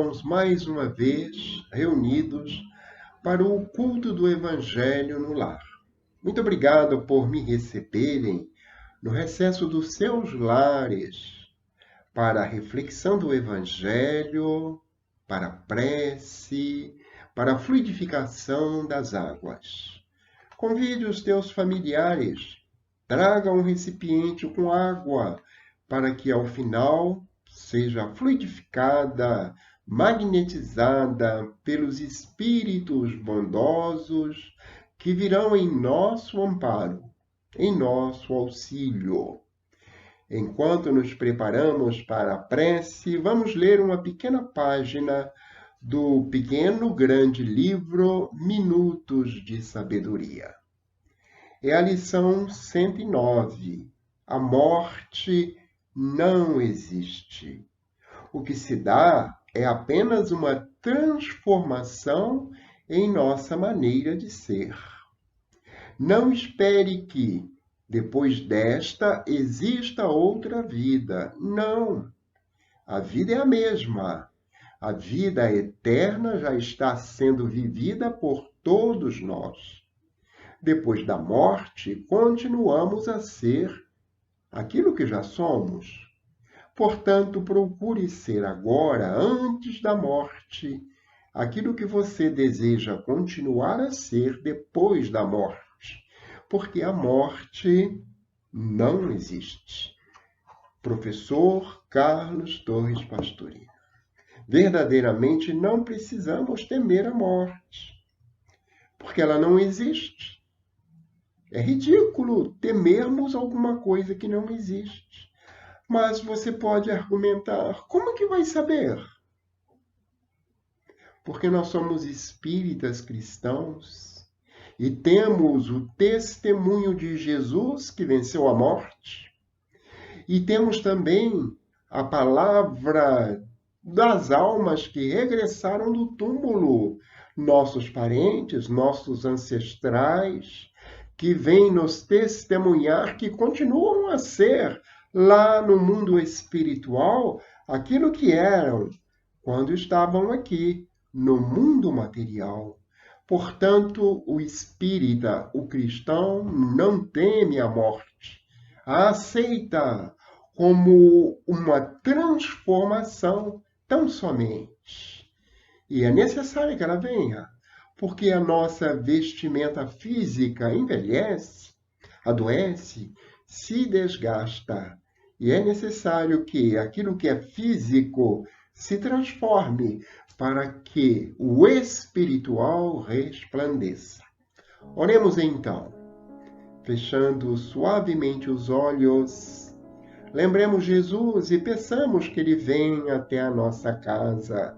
irmãos mais uma vez reunidos para o culto do Evangelho no lar. Muito obrigado por me receberem no recesso dos seus lares para a reflexão do Evangelho, para a prece, para a fluidificação das águas. Convide os teus familiares, traga um recipiente com água, para que ao final seja fluidificada, magnetizada pelos espíritos bondosos que virão em nosso amparo, em nosso auxílio. Enquanto nos preparamos para a prece, vamos ler uma pequena página do pequeno grande livro Minutos de Sabedoria. É a lição 109. A morte não existe. O que se dá é apenas uma transformação em nossa maneira de ser. Não espere que, depois desta, exista outra vida. Não. A vida é a mesma. A vida eterna já está sendo vivida por todos nós. Depois da morte, continuamos a ser aquilo que já somos. Portanto, procure ser agora, antes da morte, aquilo que você deseja continuar a ser depois da morte, porque a morte não existe. Professor Carlos Torres Pastorino. Verdadeiramente não precisamos temer a morte, porque ela não existe. É ridículo temermos alguma coisa que não existe. Mas você pode argumentar, como que vai saber? Porque nós somos espíritas cristãos e temos o testemunho de Jesus que venceu a morte. E temos também a palavra das almas que regressaram do túmulo, nossos parentes, nossos ancestrais, que vêm nos testemunhar que continuam a ser, lá no mundo espiritual, aquilo que eram quando estavam aqui, no mundo material. Portanto, o espírita, o cristão, não teme a morte, a aceita como uma transformação tão somente. E é necessário que ela venha, porque a nossa vestimenta física envelhece, adoece, se desgasta. E é necessário que aquilo que é físico se transforme para que o espiritual resplandeça. Oremos então, fechando suavemente os olhos. Lembremos Jesus e peçamos que Ele venha até a nossa casa.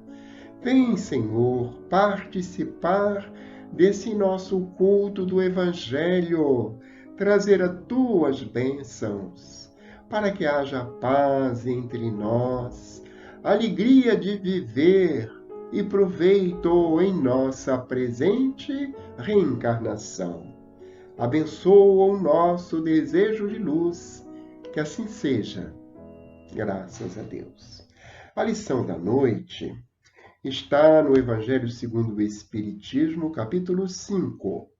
Vem, Senhor, participar desse nosso culto do Evangelho, trazer as tuas bênçãos, para que haja paz entre nós, alegria de viver e proveito em nossa presente reencarnação. Abençoa o nosso desejo de luz, que assim seja, graças a Deus. A lição da noite está no Evangelho segundo o Espiritismo, capítulo 5.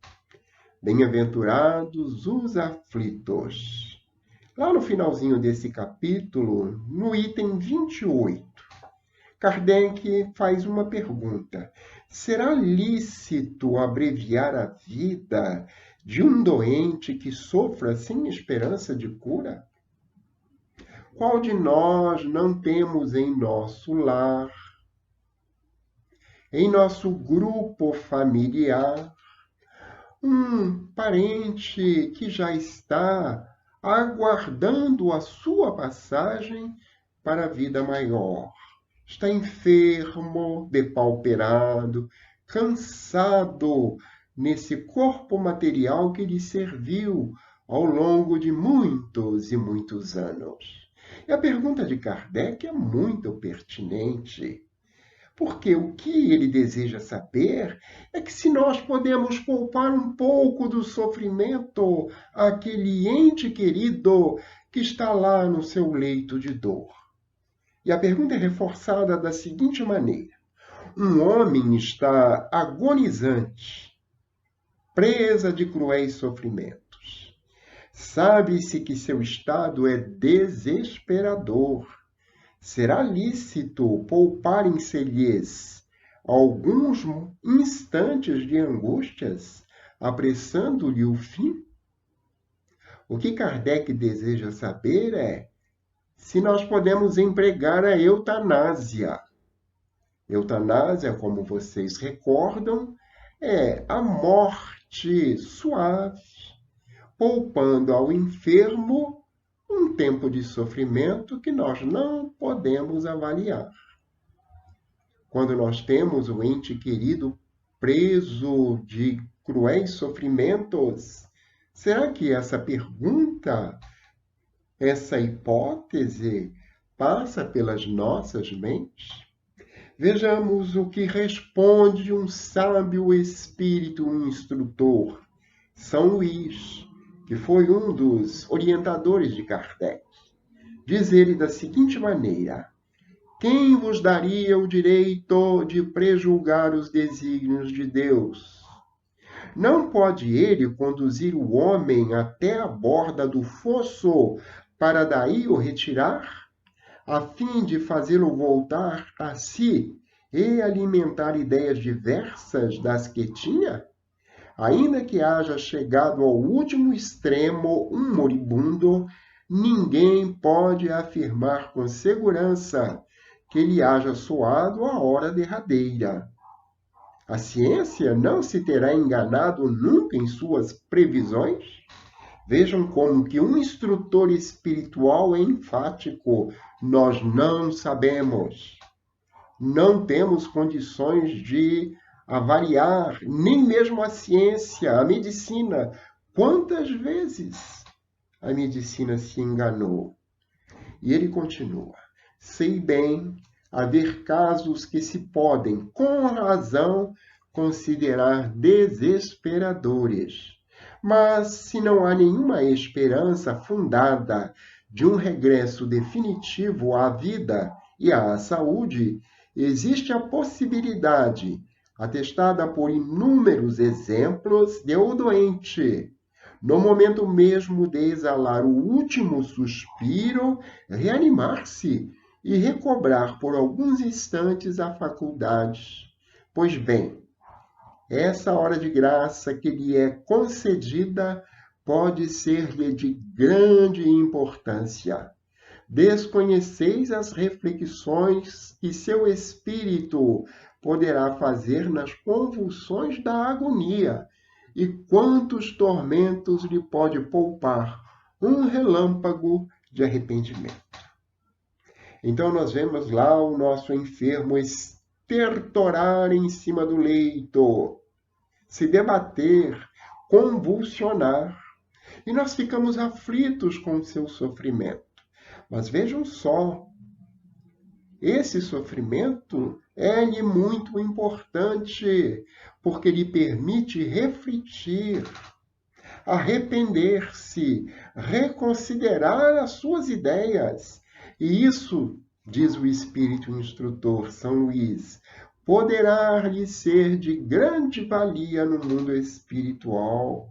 Bem-aventurados os aflitos. Lá no finalzinho desse capítulo, no item 28, Kardec faz uma pergunta. Será lícito abreviar a vida de um doente que sofra sem esperança de cura? Qual de nós não temos em nosso lar, em nosso grupo familiar, um parente que já está aguardando a sua passagem para a vida maior? Está enfermo, depauperado, cansado nesse corpo material que lhe serviu ao longo de muitos e muitos anos. E a pergunta de Kardec é muito pertinente, porque o que ele deseja saber é que se nós podemos poupar um pouco do sofrimento àquele ente querido que está lá no seu leito de dor. E a pergunta é reforçada da seguinte maneira. um homem está agonizante, presa de cruéis sofrimentos. Sabe-se que seu estado é desesperador. Será lícito pouparem-se-lhes alguns instantes de angústias, apressando-lhe o fim? O que Kardec deseja saber é se nós podemos empregar a eutanásia. Eutanásia, como vocês recordam, é a morte suave, poupando ao enfermo um tempo de sofrimento que nós não podemos avaliar. Quando nós temos o ente querido preso de cruéis sofrimentos, será que essa pergunta, essa hipótese, passa pelas nossas mentes? Vejamos o que responde um sábio espírito instrutor, São Luís, que foi um dos orientadores de Kardec. Diz ele da seguinte maneira: quem vos daria o direito de prejulgar os desígnios de Deus? Não pode ele conduzir o homem até a borda do fosso para daí o retirar, a fim de fazê-lo voltar a si e alimentar ideias diversas das que tinha? Ainda que haja chegado ao último extremo um moribundo, ninguém pode afirmar com segurança que lhe haja soado a hora derradeira. A ciência não se terá enganado nunca em suas previsões? Vejam como que um instrutor espiritual é enfático. Nós não sabemos. Não temos condições de avaliar, nem mesmo a ciência, a medicina. Quantas vezes a medicina se enganou? E ele continua: sei bem haver casos que se podem, com razão, considerar desesperadores. Mas, se não há nenhuma esperança fundada de um regresso definitivo à vida e à saúde, existe a possibilidade, atestada por inúmeros exemplos, de o doente, no momento mesmo de exalar o último suspiro, reanimar-se e recobrar por alguns instantes a faculdade. Pois bem, essa hora de graça que lhe é concedida pode ser-lhe de grande importância. Desconheceis as reflexões que seu espírito poderá fazer nas convulsões da agonia, e quantos tormentos lhe pode poupar um relâmpago de arrependimento. Então nós vemos lá o nosso enfermo estertorar em cima do leito, se debater, convulsionar, e nós ficamos aflitos com o seu sofrimento. Mas vejam só, esse sofrimento é-lhe muito importante, porque lhe permite refletir, arrepender-se, reconsiderar as suas ideias. E isso, diz o Espírito Instrutor São Luís, poderá lhe ser de grande valia no mundo espiritual.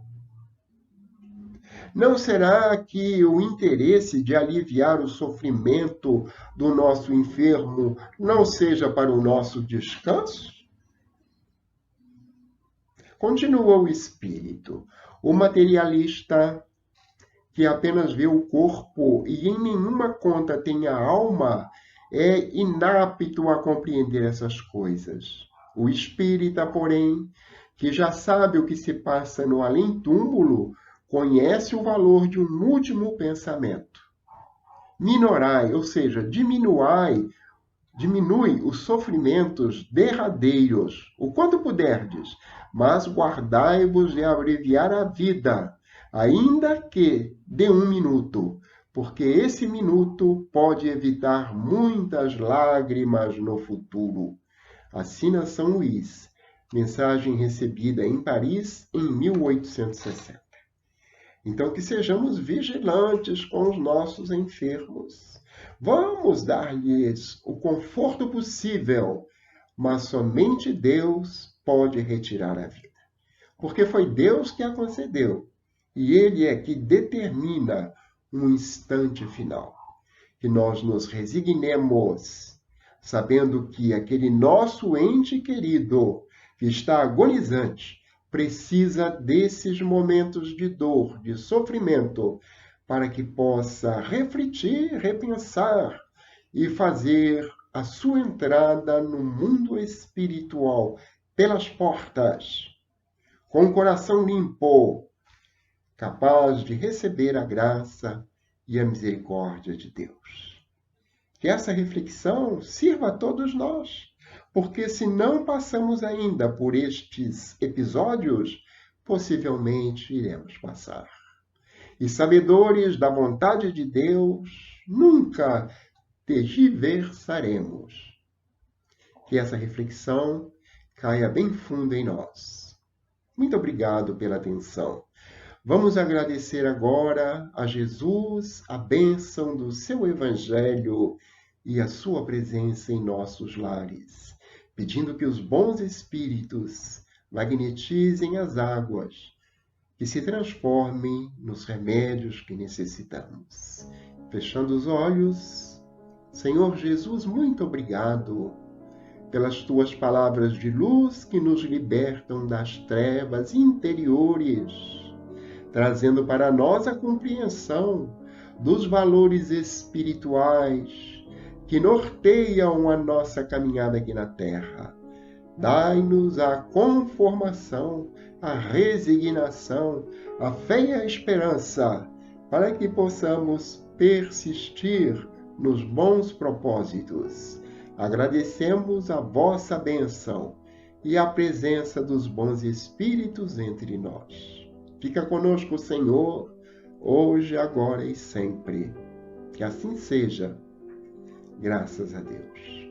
Não será que o interesse de aliviar o sofrimento do nosso enfermo não seja para o nosso descanso? Continua o espírito. O materialista que apenas vê o corpo e em nenhuma conta tem a alma é inapto a compreender essas coisas. O espírita, porém, que já sabe o que se passa no além-túmulo, conhece o valor de um último pensamento. Minorai, ou seja, diminui os sofrimentos derradeiros, o quanto puderdes, mas guardai-vos de abreviar a vida, ainda que de 1 minuto, porque esse minuto pode evitar muitas lágrimas no futuro. Assina São Luís, mensagem recebida em Paris em 1860. Então, que sejamos vigilantes com os nossos enfermos. Vamos dar-lhes o conforto possível, mas somente Deus pode retirar a vida. Porque foi Deus que a concedeu, e Ele é que determina um instante final. Que nós nos resignemos, sabendo que aquele nosso ente querido, que está agonizante, precisa desses momentos de dor, de sofrimento, para que possa refletir, repensar e fazer a sua entrada no mundo espiritual pelas portas, com o coração limpo, capaz de receber a graça e a misericórdia de Deus. Que essa reflexão sirva a todos nós, porque se não passamos ainda por estes episódios, possivelmente iremos passar. E sabedores da vontade de Deus, nunca tergiversaremos. Que essa reflexão caia bem fundo em nós. Muito obrigado pela atenção. Vamos agradecer agora a Jesus a bênção do seu Evangelho e a sua presença em nossos lares, pedindo que os bons espíritos magnetizem as águas, que se transformem nos remédios que necessitamos. Fechando os olhos, Senhor Jesus, muito obrigado pelas tuas palavras de luz que nos libertam das trevas interiores, trazendo para nós a compreensão dos valores espirituais que norteiam a nossa caminhada aqui na Terra. Dai-nos a conformação, a resignação, a fé e a esperança, para que possamos persistir nos bons propósitos. Agradecemos a vossa bênção e a presença dos bons espíritos entre nós. Fica conosco, Senhor, hoje, agora e sempre. Que assim seja. Graças a Deus.